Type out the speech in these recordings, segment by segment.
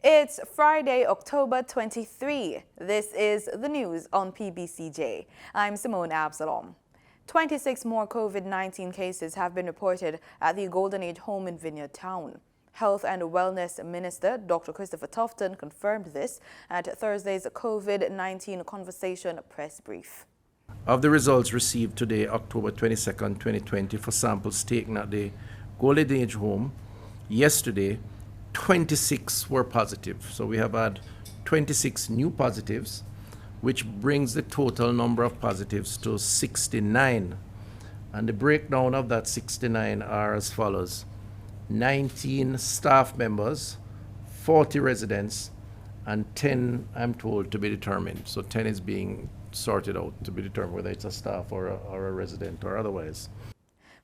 It's Friday, October 23. This is the news on PBCJ. I'm Simone Absalom. 26 more COVID-19 cases have been reported at the Golden Age home in Vineyard town. Health and Wellness Minister Dr. Christopher Tufton confirmed this at Thursday's COVID-19 Conversation press brief. Of the results received today, October 22nd, 2020, for samples taken at the Golden Age home, yesterday, 26 were positive. So we have had 26 new positives, which brings the total number of positives to 69. And the breakdown of that 69 are as follows: 19 staff members, 40 residents, and 10, I'm told, to be determined. So 10 is being sorted out to be determined whether it's a staff or a resident or otherwise.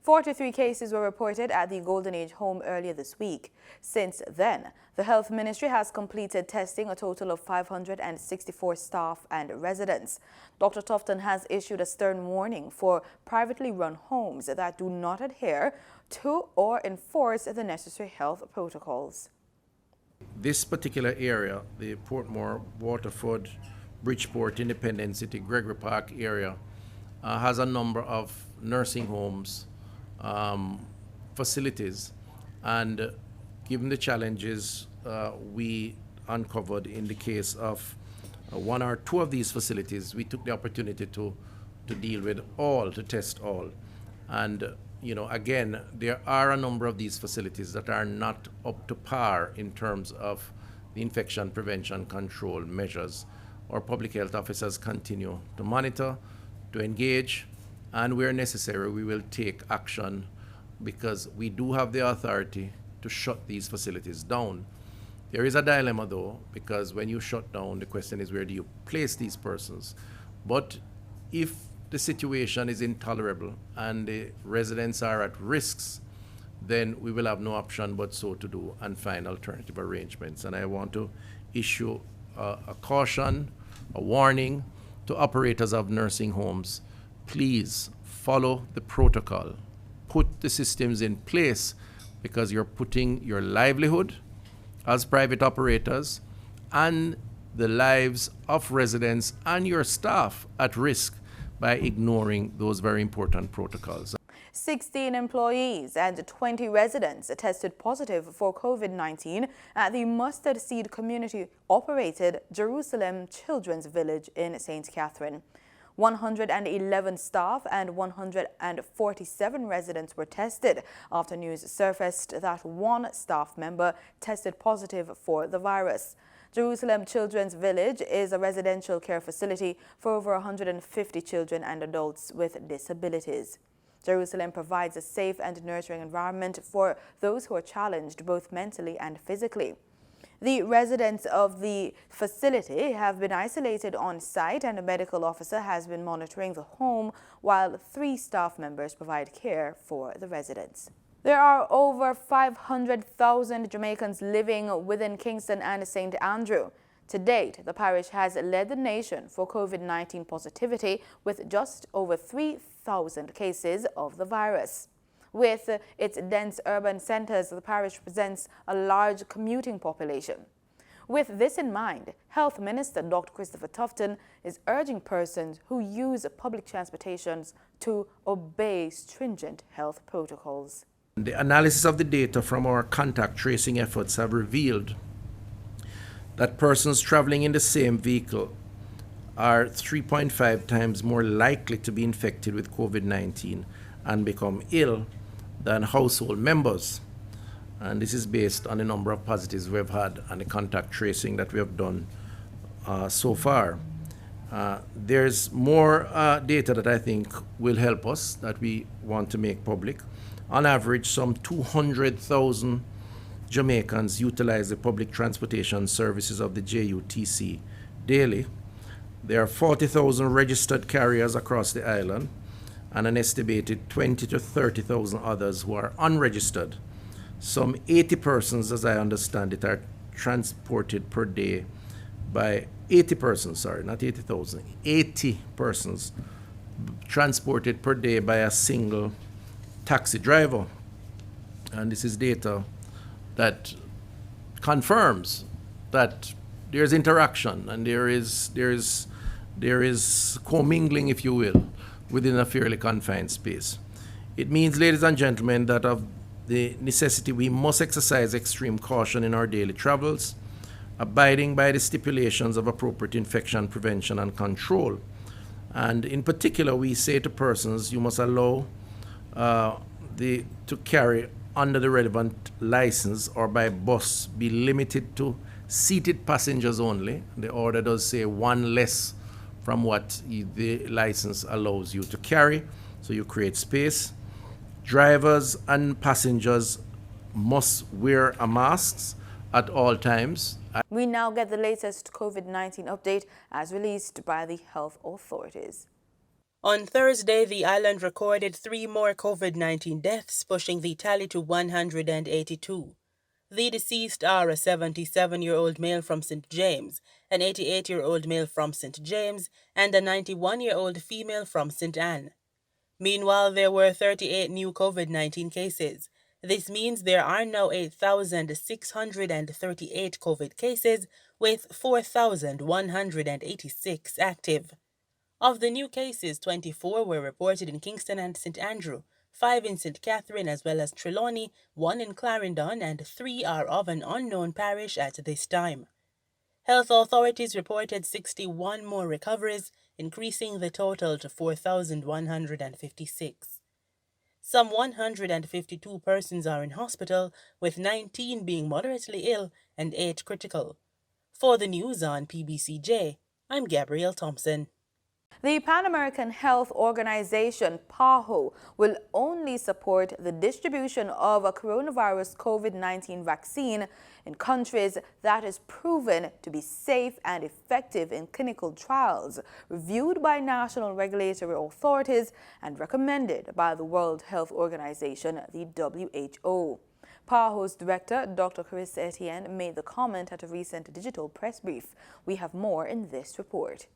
43 cases were reported at the Golden Age home earlier this week. Since then, the Health Ministry has completed testing a total of 564 staff and residents. Dr. Tufton has issued a stern warning for privately run homes that do not adhere to or enforce the necessary health protocols. This particular area, the Portmore, Waterford, Bridgeport, Independence City, Gregory Park area, has a number of nursing homes, facilities, and given the challenges we uncovered in the case of one or two of these facilities, we took the opportunity to deal with all, to test all. And again, there are a number of these facilities that are not up to par in terms of the infection prevention control measures. Our public health officers continue to monitor, to engage, and where necessary, we will take action, because we do have the authority to shut these facilities down. There is a dilemma, though, because when you shut down, the question is, where do you place these persons? But if the situation is intolerable and the residents are at risks, then we will have no option but so to do and find alternative arrangements. And I want to issue a caution, a warning to operators of nursing homes. Please follow the protocol. Put the systems in place, because you're putting your livelihood as private operators and the lives of residents and your staff at risk by ignoring those very important protocols. 16 employees and 20 residents tested positive for COVID-19 at the Mustard Seed community-operated Jerusalem Children's Village in St. Catherine. 111 staff and 147 residents were tested after news surfaced that one staff member tested positive for the virus. Jerusalem Children's Village is a residential care facility for over 150 children and adults with disabilities. Jerusalem provides a safe and nurturing environment for those who are challenged both mentally and physically. The residents of the facility have been isolated on site, and a medical officer has been monitoring the home while 3 staff members provide care for the residents. There are over 500,000 Jamaicans living within Kingston and St. Andrew. To date, the parish has led the nation for COVID-19 positivity with just over 3,000 cases of the virus. With its dense urban centers, the parish presents a large commuting population. With this in mind, Health Minister Dr. Christopher Tufton is urging persons who use public transportations to obey stringent health protocols. The analysis of the data from our contact tracing efforts have revealed that persons traveling in the same vehicle are 3.5 times more likely to be infected with COVID-19 and become ill than household members. And this is based on the number of positives we've had and the contact tracing that we have done so far. There's more data that I think will help us, that we want to make public. On average, some 200,000 Jamaicans utilize the public transportation services of the JUTC daily. There are 40,000 registered carriers across the island, and an estimated 20 to 30,000 others who are unregistered. Some 80 persons, as I understand it, are transported per day by 80 persons, sorry, not 80,000, 80 persons transported per day by a single taxi driver. And this is data that confirms that there's interaction and there is commingling, if you will, within a fairly confined space. It means, ladies and gentlemen, that of the necessity we must exercise extreme caution in our daily travels, abiding by the stipulations of appropriate infection prevention and control. And in particular, we say to persons, you must allow to carry under the relevant license or by bus be limited to seated passengers only. The order does say one less from what the license allows you to carry, so you create space. Drivers and passengers must wear a mask at all times. We now get the latest COVID-19 update as released by the health authorities. On Thursday, the island recorded 3 more COVID-19 deaths, pushing the tally to 182. The deceased are a 77-year-old male from St. James, an 88-year-old male from St. James, and a 91-year-old female from St. Anne. Meanwhile, there were 38 new COVID-19 cases. This means there are now 8,638 COVID cases, with 4,186 active. Of the new cases, 24 were reported in Kingston and St. Andrew, 5 in St. Catherine as well as Trelawney, 1 in Clarendon, and 3 are of an unknown parish at this time. Health authorities reported 61 more recoveries, increasing the total to 4,156. Some 152 persons are in hospital, with 19 being moderately ill and 8 critical. For the news on PBCJ, I'm Gabrielle Thompson. The Pan American Health Organization, PAHO, will only support the distribution of a coronavirus COVID-19 vaccine in countries that is proven to be safe and effective in clinical trials, reviewed by national regulatory authorities and recommended by the World Health Organization, the WHO. PAHO's director, Dr. Carissa Etienne, made the comment at a recent digital press brief. We have more in this report.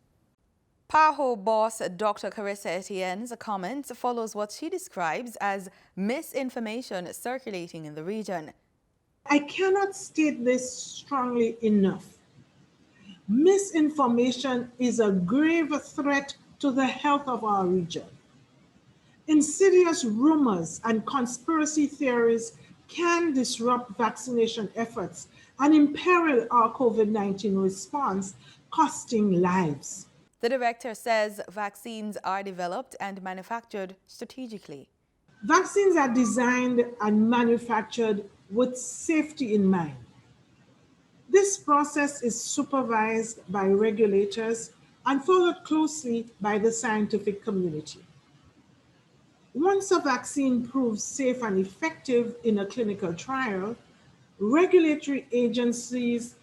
PAHO boss Dr. Carissa Etienne's comment follows what she describes as misinformation circulating in the region. I cannot state this strongly enough. Misinformation is a grave threat to the health of our region. Insidious rumors and conspiracy theories can disrupt vaccination efforts and imperil our COVID-19 response, costing lives. The director says vaccines are developed and manufactured strategically. Vaccines are designed and manufactured with safety in mind. This process is supervised by regulators and followed closely by the scientific community. Once a vaccine proves safe and effective in a clinical trial, regulatory agencies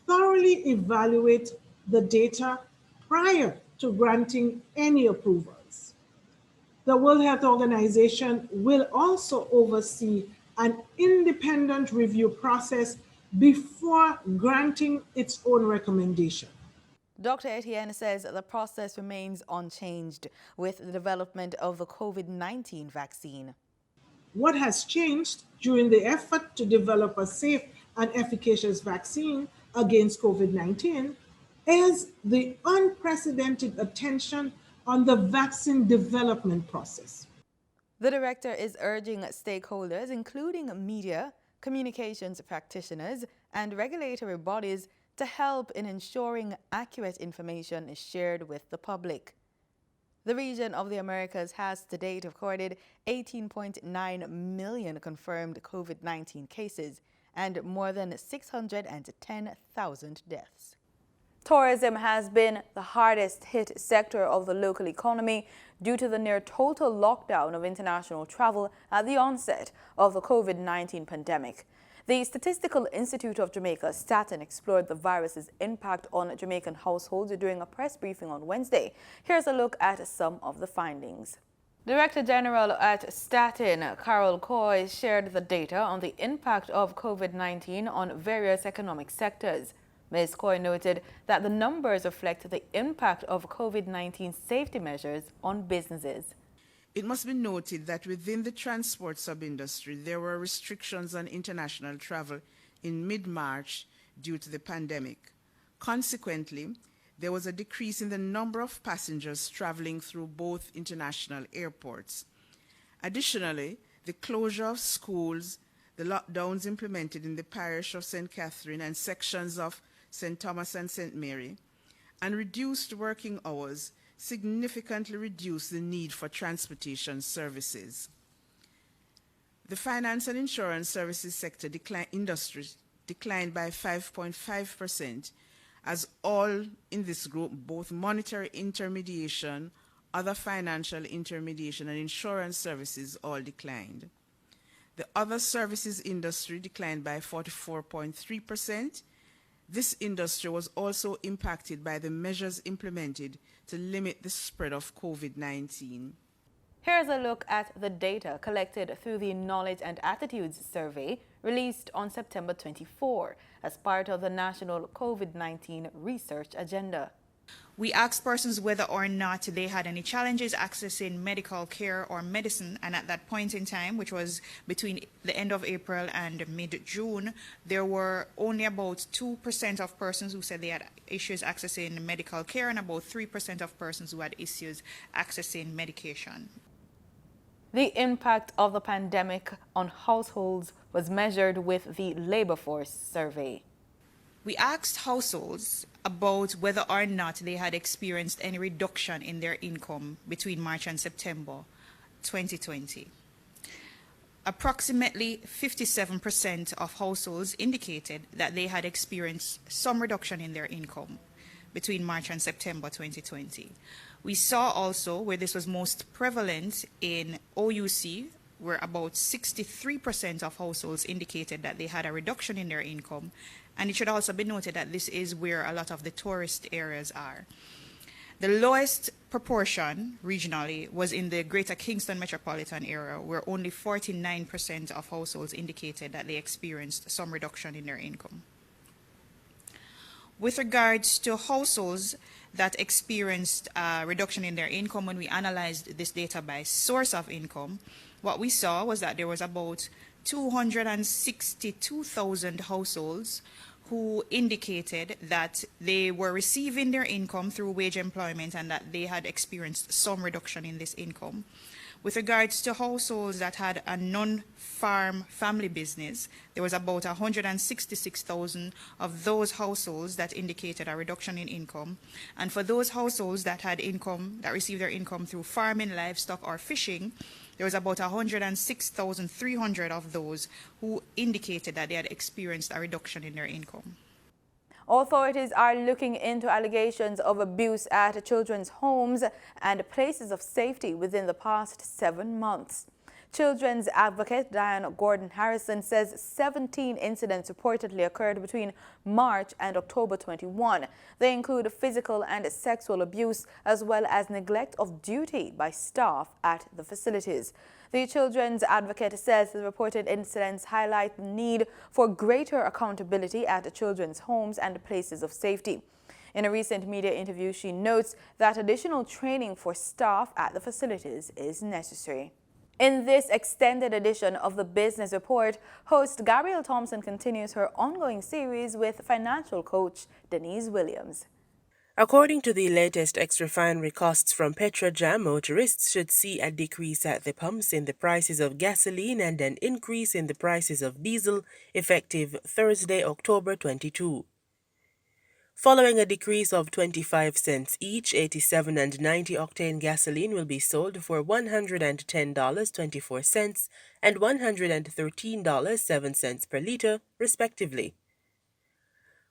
thoroughly evaluate the data prior to granting any approvals. The World Health Organization will also oversee an independent review process before granting its own recommendation. Dr. Etienne says the process remains unchanged with the development of the COVID-19 vaccine. What has changed during the effort to develop a safe and efficacious vaccine against COVID-19 is the unprecedented attention on the vaccine development process. The director is urging stakeholders, including media, communications practitioners, and regulatory bodies, to help in ensuring accurate information is shared with the public. The region of the Americas has to date recorded 18.9 million confirmed COVID-19 cases and more than 610,000 deaths. Tourism has been the hardest hit sector of the local economy due to the near total lockdown of international travel at the onset of the COVID-19 pandemic. The Statistical Institute of Jamaica, Staten, explored the virus's impact on Jamaican households during a press briefing on Wednesday. Here's a look at some of the findings. Director General at Staten, Carol Coy, shared the data on the impact of COVID-19 on various economic sectors. Ms. Coy noted that the numbers reflect the impact of COVID-19 safety measures on businesses. It must be noted that within the transport sub-industry, there were restrictions on international travel in mid-March due to the pandemic. Consequently, there was a decrease in the number of passengers traveling through both international airports. Additionally, the closure of schools, the lockdowns implemented in the parish of St. Catherine and sections of St. Thomas and St. Mary, and reduced working hours significantly reduced the need for transportation services. The finance and insurance services sector industries declined by 5.5%, as all in this group, both monetary intermediation, other financial intermediation, and insurance services all declined. The other services industry declined by 44.3%. This industry was also impacted by the measures implemented to limit the spread of COVID-19. Here's a look at the data collected through the Knowledge and Attitudes Survey released on September 24 as part of the National COVID-19 Research Agenda. We asked persons whether or not they had any challenges accessing medical care or medicine, and at that point in time, which was between the end of April and mid-June, there were only about 2% of persons who said they had issues accessing medical care and about 3% of persons who had issues accessing medication. The impact of the pandemic on households was measured with the labor force survey. We asked households about whether or not they had experienced any reduction in their income between March and September 2020. Approximately 57% of households indicated that they had experienced some reduction in their income between March and September 2020. We saw also where this was most prevalent in OUC, where about 63% of households indicated that they had a reduction in their income. And it should also be noted that this is where a lot of the tourist areas are. The lowest proportion regionally was in the Greater Kingston metropolitan area, where only 49% of households indicated that they experienced some reduction in their income. With regards to households that experienced a reduction in their income, when we analyzed this data by source of income, what we saw was that there was about 262,000 households who indicated that they were receiving their income through wage employment and that they had experienced some reduction in this income. With regards to households that had a non-farm family business, there was about 166,000 of those households that indicated a reduction in income. And for those households that had income, that received their income through farming, livestock, or fishing, there was about 106,300 of those who indicated that they had experienced a reduction in their income. Authorities are looking into allegations of abuse at children's homes and places of safety within the past 7 months. Children's advocate Diane Gordon Harrison says 17 incidents reportedly occurred between March and October 21. They include physical and sexual abuse as well as neglect of duty by staff at the facilities. The children's advocate says the reported incidents highlight the need for greater accountability at children's homes and places of safety. In a recent media interview, she notes that additional training for staff at the facilities is necessary. In this extended edition of the Business Report, host Gabrielle Thompson continues her ongoing series with financial coach Denise Williams. According to the latest ex-refinery costs from Pbcj, motorists should see a decrease at the pumps in the prices of gasoline and an increase in the prices of diesel effective Thursday, October 22. Following a decrease of 25 cents each, 87 and 90 octane gasoline will be sold for $110.24 and $113.07 per liter, respectively.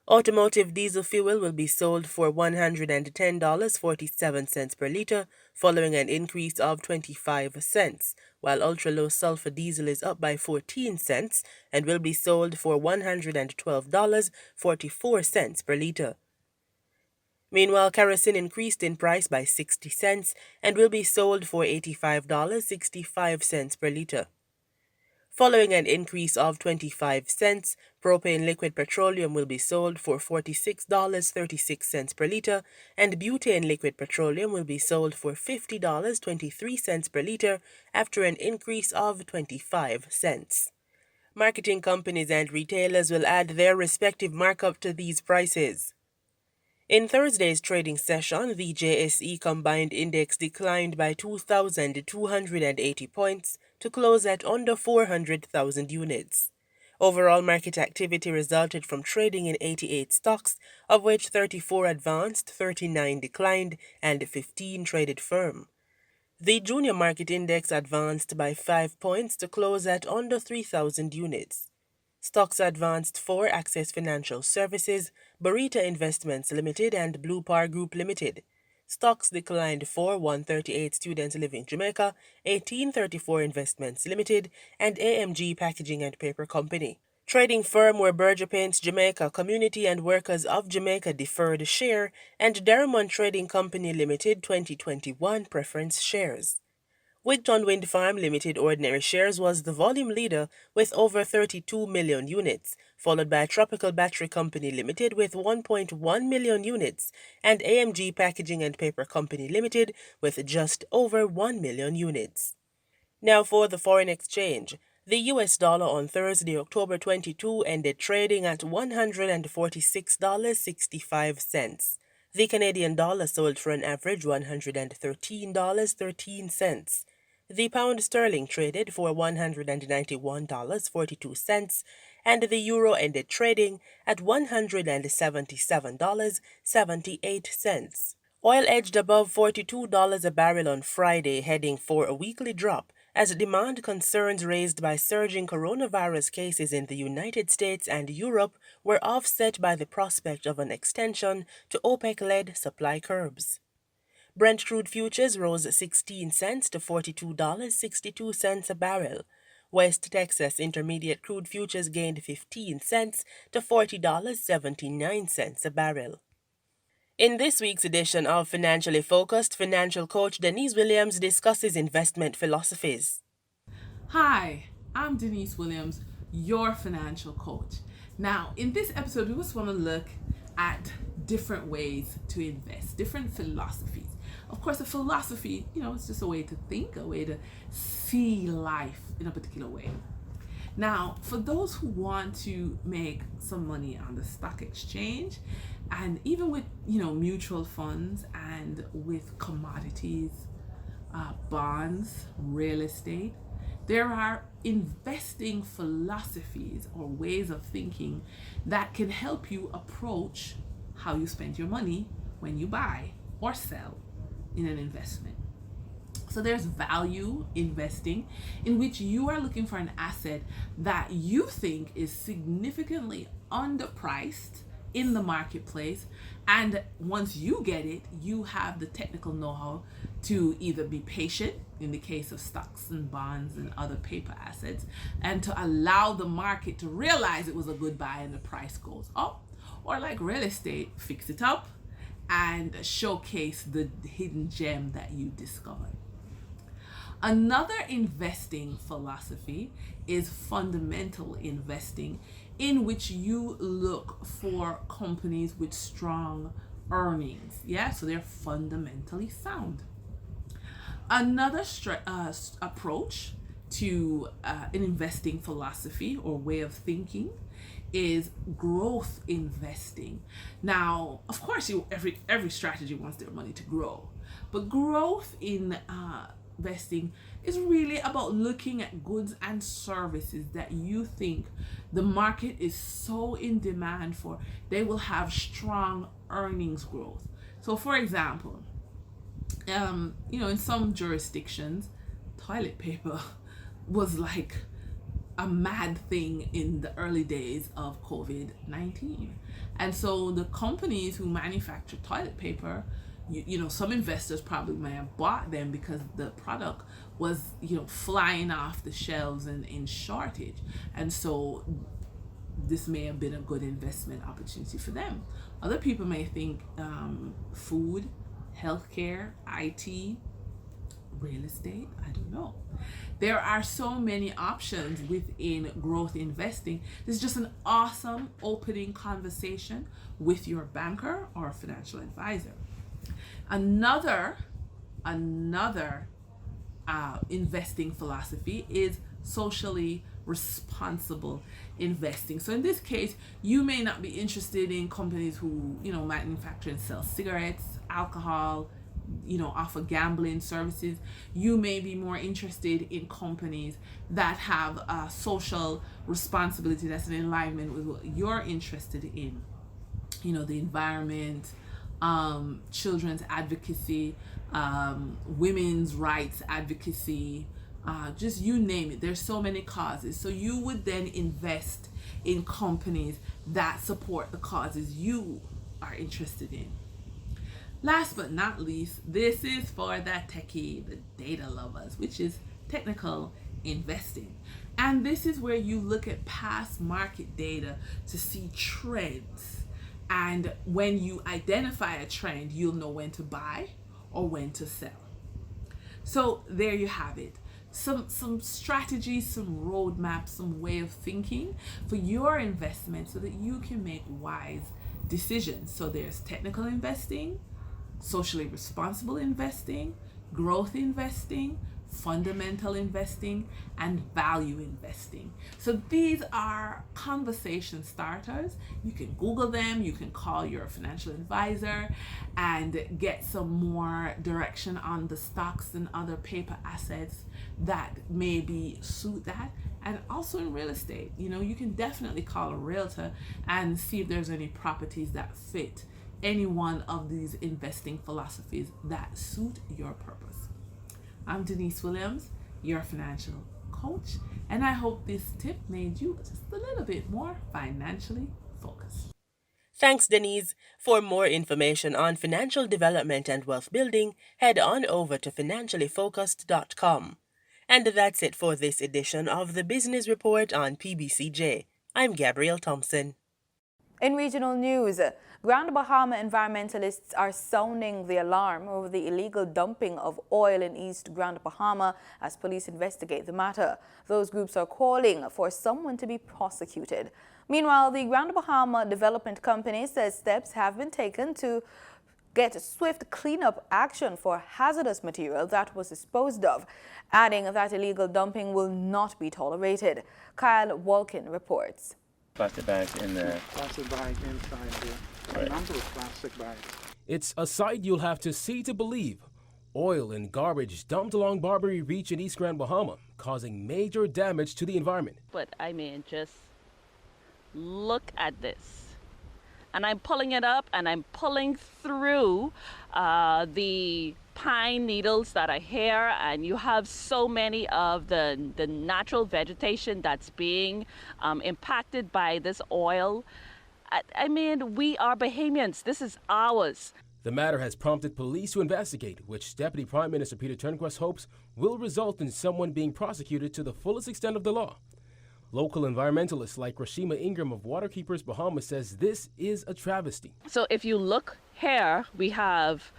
Automotive diesel fuel will be sold for $110.47 per liter, following an increase of 25 cents, while ultra-low sulfur diesel is up by 14 cents and will be sold for $112.44 per liter. Meanwhile, kerosene increased in price by 60 cents and will be sold for $85.65 per liter. Following an increase of 25 cents, propane liquid petroleum will be sold for $46.36 per liter, and butane liquid petroleum will be sold for $50.23 per liter after an increase of 25 cents. Marketing companies and retailers will add their respective markup to these prices. In Thursday's trading session, the JSE Combined Index declined by 2,280 points to close at under 400,000 units. Overall market activity resulted from trading in 88 stocks, of which 34 advanced, 39 declined, and 15 traded firm. The Junior Market Index advanced by 5 points to close at under 3,000 units. Stocks advanced for Access Financial Services, Burita Investments Limited, and Blue Par Group Limited. Stocks declined for 138 Students Living Jamaica, 1834 Investments Limited, and AMG Packaging and Paper Company. Trading firm were Berger Paints Jamaica, Community and Workers of Jamaica Deferred Share, and Derrimont Trading Company Limited 2021 Preference Shares. Wigton Wind Farm Limited ordinary shares was the volume leader with over 32 million units, followed by Tropical Battery Company Limited with 1.1 million units and AMG Packaging and Paper Company Limited with just over 1 million units. Now for the foreign exchange. The US dollar on Thursday, October 22, ended trading at $146.65. The Canadian dollar sold for an average $113.13. The pound sterling traded for $191.42, and the euro ended trading at $177.78. Oil edged above $42 a barrel on Friday, heading for a weekly drop as demand concerns raised by surging coronavirus cases in the United States and Europe were offset by the prospect of an extension to OPEC-led supply curbs. Brent crude futures rose 16 cents to $42.62 a barrel. West Texas Intermediate crude futures gained 15 cents to $40.79 a barrel. In this week's edition of Financially Focused, financial coach Denise Williams discusses investment philosophies. Hi, I'm Denise Williams, your financial coach. Now, in this episode, we just want to look at different ways to invest, different philosophies. Of course, a philosophy, it's just a way to think, a way to see life in a particular way. Now, for those who want to make some money on the stock exchange, and even with, mutual funds and with commodities, bonds, real estate, there are investing philosophies or ways of thinking that can help you approach how you spend your money when you buy or sell in an investment. So there's value investing, in which you are looking for an asset that you think is significantly underpriced in the marketplace, and once you get it, you have the technical know-how to either be patient in the case of stocks and bonds and other paper assets, and to allow the market to realize it was a good buy and the price goes up, or like real estate, fix it up and showcase the hidden gem that you discovered. Another investing philosophy is fundamental investing, in which you look for companies with strong earnings. So they're fundamentally sound. Another approach to an investing philosophy or way of thinking is growth investing. Now, of course, every strategy wants their money to grow, but growth investing is really about looking at goods and services that you think the market is so in demand for, they will have strong earnings growth. So for example, in some jurisdictions, toilet paper was like a mad thing in the early days of COVID-19. And so the companies who manufacture toilet paper, some investors probably may have bought them because the product was, flying off the shelves and in shortage. And so this may have been a good investment opportunity for them. Other people may think food, healthcare, IT, real estate, I don't know. There are so many options within growth investing. This is just an awesome opening conversation with your banker or financial advisor. Another investing philosophy is socially responsible investing. So in this case, you may not be interested in companies who, manufacture and sell cigarettes, alcohol, offer gambling services. You may be more interested in companies that have a social responsibility that's in alignment with what you're interested in. The environment, children's advocacy, women's rights advocacy, just you name it. There's so many causes. So you would then invest in companies that support the causes you are interested in. Last but not least, this is for the techie, the data lovers, which is technical investing. And this is where you look at past market data to see trends. And when you identify a trend, you'll know when to buy or when to sell. So there you have it. Some strategies, some roadmaps, some way of thinking for your investment so that you can make wise decisions. So there's technical investing, socially responsible investing, growth investing, fundamental investing, and value investing. So these are conversation starters. You can Google them, you can call your financial advisor and get some more direction on the stocks and other paper assets that maybe suit that. And also in real estate, you can definitely call a realtor and see if there's any properties that fit any one of these investing philosophies that suit your purpose. I'm Denise Williams, your financial coach, and I hope this tip made you just a little bit more financially focused. Thanks, Denise. For more information on financial development and wealth building, head on over to financiallyfocused.com. And that's it for this edition of the Business Report on PBCJ. I'm Gabrielle Thompson. In regional news, Grand Bahama environmentalists are sounding the alarm over the illegal dumping of oil in East Grand Bahama as police investigate the matter. Those groups are calling for someone to be prosecuted. Meanwhile, the Grand Bahama Development Company says steps have been taken to get swift cleanup action for hazardous material that was disposed of, adding that illegal dumping will not be tolerated. Kyle Walkin reports. Plastic bag in there. Plastic bag inside here. Right. A number of plastic bags. It's a sight you'll have to see to believe. Oil and garbage dumped along Barbary Beach in East Grand Bahama, causing major damage to the environment. But just look at this. And I'm pulling it up and I'm pulling through the pine needles that are here, and you have so many of the natural vegetation that's being impacted by this oil. We are Bahamians. This is ours. The matter has prompted police to investigate, which Deputy Prime Minister Peter Turnquest hopes will result in someone being prosecuted to the fullest extent of the law. Local environmentalists like Rashima Ingram of Waterkeepers Bahamas says this is a travesty. So if you look here, we have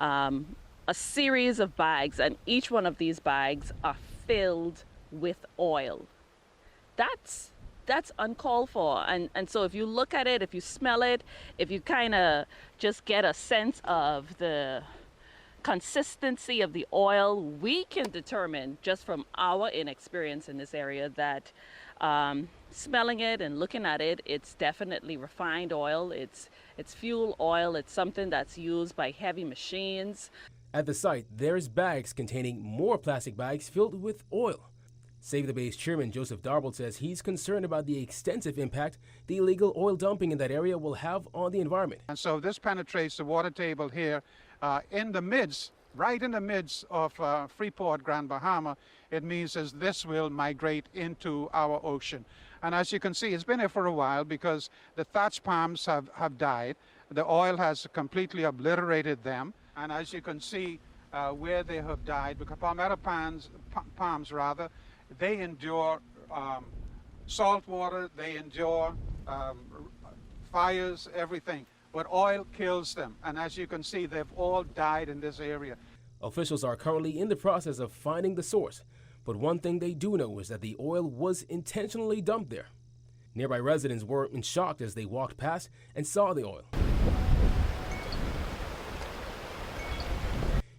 a series of bags, and each one of these bags are filled with oil. That's uncalled for. And so if you look at it, if you smell it, if you kind of just get a sense of the consistency of the oil, we can determine just from our inexperience in this area that smelling it and looking at it, it's definitely refined oil. It's fuel oil. It's something that's used by heavy machines. At the site, there's bags containing more plastic bags filled with oil. Save the Bay's chairman Joseph Darbold says he's concerned about the extensive impact the illegal oil dumping in that area will have on the environment. And so this penetrates the water table here right in the midst of Freeport, Grand Bahama. It means as this will migrate into our ocean. And as you can see, it's been here for a while because the thatch palms have died. The oil has completely obliterated them. And as you can see where they have died, because palmetto palms, they endure salt water, they endure fires, everything. But oil kills them. And as you can see, they've all died in this area. Officials are currently in the process of finding the source. But one thing they do know is that the oil was intentionally dumped there. Nearby residents were in shock as they walked past and saw the oil.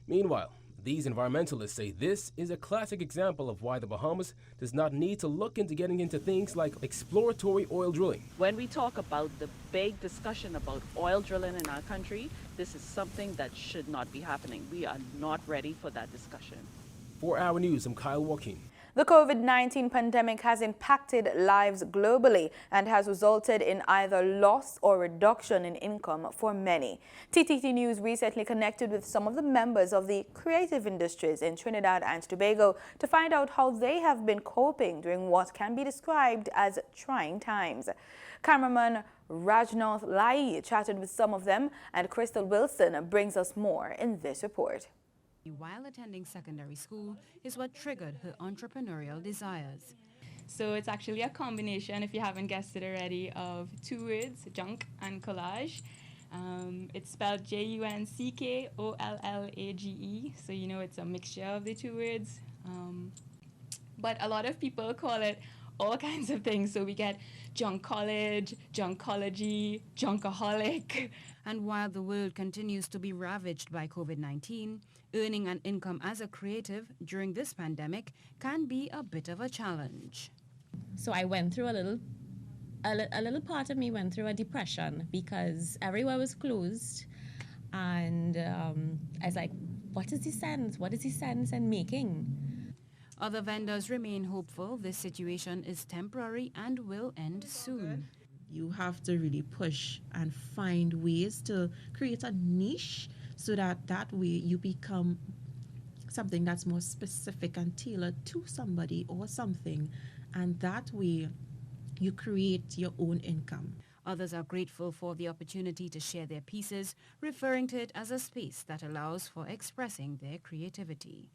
Meanwhile, These environmentalists say this is a classic example of why the Bahamas does not need to look into getting into things like exploratory oil drilling. When we talk about the big discussion about oil drilling in our country, this is something that should not be happening. We are not ready for that discussion. For Our News, I'm Kyle Joaquin. The COVID-19 pandemic has impacted lives globally and has resulted in either loss or reduction in income for many. TTT News recently connected with some of the members of the creative industries in Trinidad and Tobago to find out how they have been coping during what can be described as trying times. Cameraman Rajnath Lai chatted with some of them, and Crystal Wilson brings us more in this report. While attending secondary school is what triggered her entrepreneurial desires. So it's actually a combination, if you haven't guessed it already, of two words, junk and collage. It's spelled Junckkollage, so you know it's a mixture of the two words. But a lot of people call it all kinds of things. So we get junk college, junckology, junkaholic. And while the world continues to be ravaged by COVID-19, earning an income as a creative during this pandemic can be a bit of a challenge. So I went through a little part of me went through a depression because everywhere was closed, and I was like, what is the sense? What is the sense in making? Other vendors remain hopeful this situation is temporary and will end soon. You have to really push and find ways to create a niche so that way you become something that's more specific and tailored to somebody or something, and that way you create your own income. Others are grateful for the opportunity to share their pieces, referring to it as a space that allows for expressing their creativity.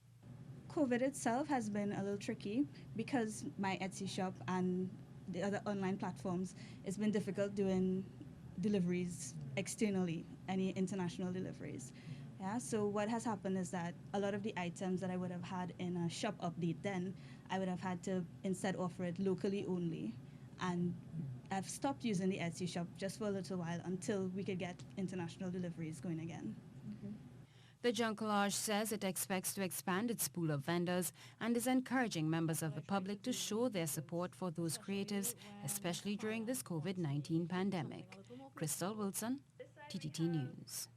COVID itself has been a little tricky because my Etsy shop and the other online platforms, it's been difficult doing deliveries externally, any international deliveries. Yeah, so what has happened is that a lot of the items that I would have had in a shop update then, I would have had to instead offer it locally only. And I've stopped using the Etsy shop just for a little while until we could get international deliveries going again. The Junckkollage says it expects to expand its pool of vendors and is encouraging members of the public to show their support for those creatives, especially during this COVID-19 pandemic. Crystal Wilson, TTT News.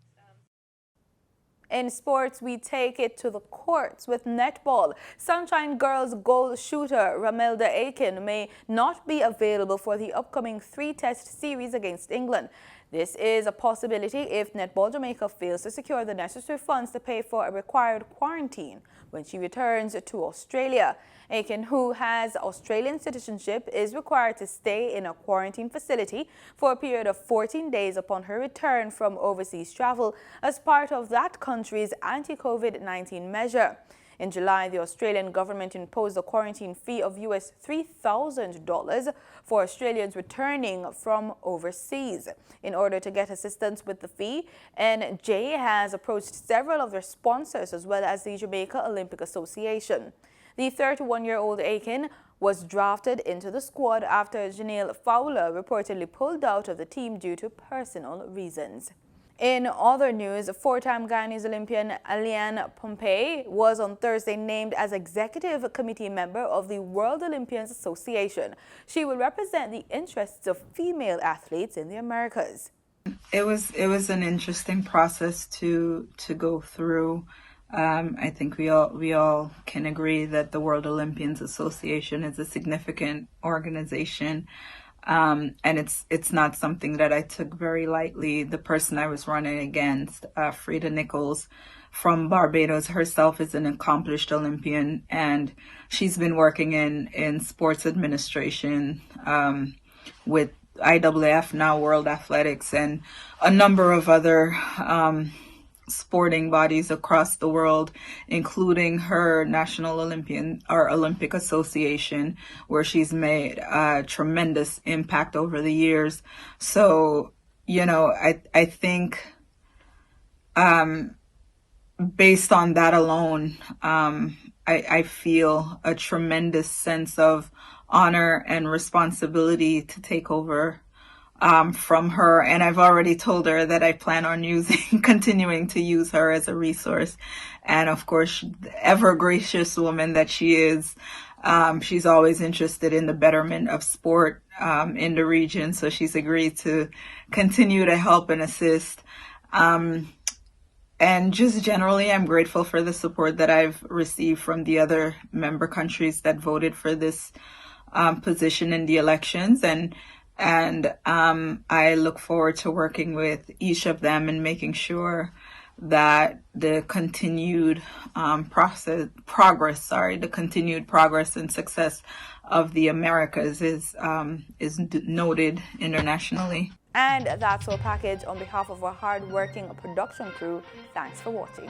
In sports, we take it to the courts with netball. Sunshine Girls goal shooter Ramelda Aiken may not be available for the upcoming 3-test series against England. This is a possibility if Netball Jamaica fails to secure the necessary funds to pay for a required quarantine when she returns to Australia. Aiken, who has Australian citizenship, is required to stay in a quarantine facility for a period of 14 days upon her return from overseas travel as part of that country's anti-COVID-19 measure. In July, the Australian government imposed a quarantine fee of US $3,000 for Australians returning from overseas. In order to get assistance with the fee, NJ has approached several of their sponsors as well as the Jamaica Olympic Association. The 31-year-old Aiken was drafted into the squad after Janelle Fowler reportedly pulled out of the team due to personal reasons. In other news, four-time Guyanese Olympian Aliane Pompey was on Thursday named as executive committee member of the World Olympians Association. She will represent the interests of female athletes in the Americas. It was an interesting process to go through. I think we all can agree that the World Olympians Association is a significant organization. And it's not something that I took very lightly. The person I was running against, Frida Nichols from Barbados herself, is an accomplished Olympian, and she's been working in sports administration with IAAF, now World Athletics, and a number of other sporting bodies across the world, including her National Olympic Association, where she's made a tremendous impact over the years. So, I think based on that alone, I feel a tremendous sense of honor and responsibility to take over from her, and I've already told her that I plan on continuing to use her as a resource. And of course, the ever gracious woman that she is, she's always interested in the betterment of sport in the region, so she's agreed to continue to help and assist. And just generally, I'm grateful for the support that I've received from the other member countries that voted for this position in the elections. And I look forward to working with each of them and making sure that the continued progress and success of the Americas is noted internationally. And that's our package. On behalf of our hard-working production crew, thanks for watching.